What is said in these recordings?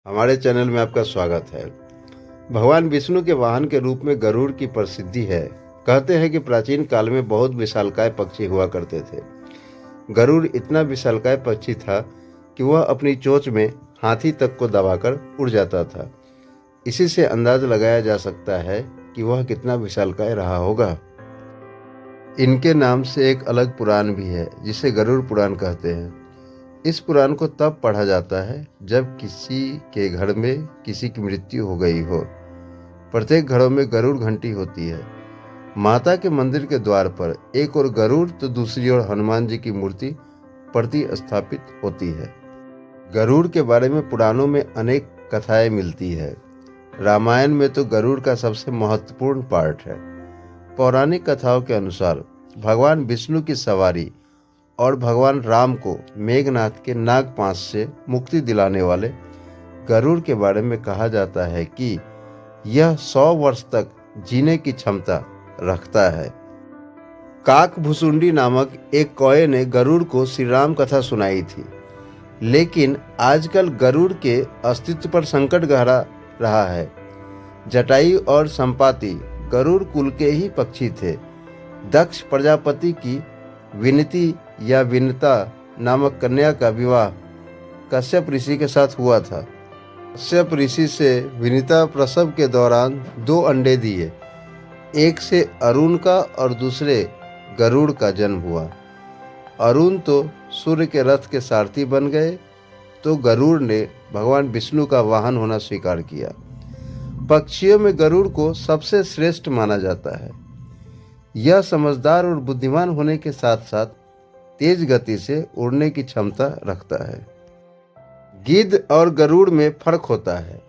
हमारे चैनल में आपका स्वागत है। भगवान विष्णु के वाहन के रूप में गरुड़ की प्रसिद्धि है। कहते हैं कि प्राचीन काल में बहुत विशालकाय पक्षी हुआ करते थे। गरुड़ इतना विशालकाय पक्षी था कि वह अपनी चोंच में हाथी तक को दबाकर उड़ जाता था। इसी से अंदाज लगाया जा सकता है कि वह कितना विशालकाय रहा होगा। इनके नाम से एक अलग पुराण भी है जिसे गरुड़ पुराण कहते हैं। इस पुराण को तब पढ़ा जाता है जब किसी के घर में किसी की मृत्यु हो गई हो। प्रत्येक घरों में गरुड़ घंटी होती है। माता के मंदिर के द्वार पर एक ओर गरुड़ तो दूसरी ओर हनुमान जी की मूर्ति प्रतिस्थापित होती है। गरुड़ के बारे में पुराणों में अनेक कथाएं मिलती है। रामायण में तो गरुड़ का सबसे महत्वपूर्ण पार्ट है। पौराणिक कथाओं के अनुसार भगवान विष्णु की सवारी और भगवान राम को मेघनाथ के नागपाश से मुक्ति दिलाने वाले गरुड़ के बारे में कहा जाता है कि यह 100 वर्ष तक जीने की क्षमता रखता है। काकभुसुंडी नामक एक कौए ने गरुड़ को श्री राम कथा सुनाई थी, लेकिन आजकल गरुड़ के अस्तित्व पर संकट गहरा रहा है। जटायु और संपाति गरुड़ कुल के ही पक्षी थे। दक्ष प्रजापति की विनती या विनता नामक कन्या का विवाह कश्यप ऋषि के साथ हुआ था। कश्यप ऋषि से विनिता प्रसव के दौरान 2 अंडे दिए। एक से अरुण का और दूसरे गरुड़ का जन्म हुआ। अरुण तो सूर्य के रथ के सारथी बन गए, तो गरुड़ ने भगवान विष्णु का वाहन होना स्वीकार किया। पक्षियों में गरुड़ को सबसे श्रेष्ठ माना जाता है। यह समझदार और बुद्धिमान होने के साथ साथ तेज गति से उड़ने की क्षमता रखता है। गिद्ध और गरुड़ में फर्क होता है।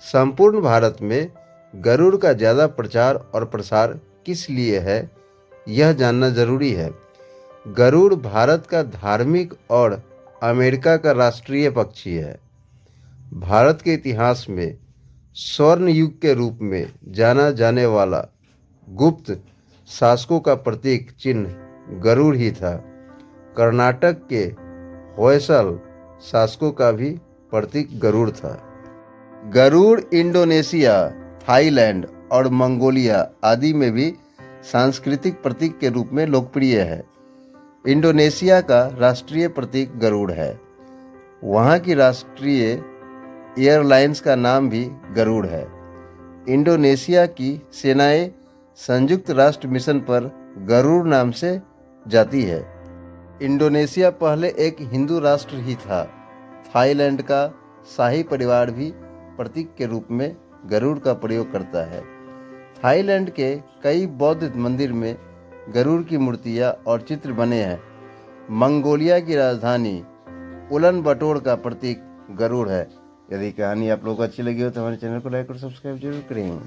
संपूर्ण भारत में गरुड़ का ज़्यादा प्रचार और प्रसार किस लिए है, यह जानना जरूरी है। गरुड़ भारत का धार्मिक और अमेरिका का राष्ट्रीय पक्षी है। भारत के इतिहास में स्वर्ण युग के रूप में जाना जाने वाला गुप्त शासकों का प्रतीक चिन्ह गरुड़ ही था। कर्नाटक के होयसल शासकों का भी प्रतीक गरुड़ था। गरुड़ इंडोनेशिया, थाईलैंड और मंगोलिया आदि में भी सांस्कृतिक प्रतीक के रूप में लोकप्रिय है। इंडोनेशिया का राष्ट्रीय प्रतीक गरुड़ है। वहाँ की राष्ट्रीय एयरलाइंस का नाम भी गरुड़ है। इंडोनेशिया की सेनाएं संयुक्त राष्ट्र मिशन पर गरुड़ नाम से जाती है। इंडोनेशिया पहले एक हिंदू राष्ट्र ही था। थाईलैंड का शाही परिवार भी प्रतीक के रूप में गरुड़ का प्रयोग करता है। थाईलैंड के कई बौद्ध मंदिर में गरुड़ की मूर्तियाँ और चित्र बने हैं। मंगोलिया की राजधानी उलन-बटोर का प्रतीक गरुड़ है। यदि कहानी आप लोगों को अच्छी लगी हो तो हमारे चैनल को लाइक और सब्सक्राइब जरूर करें।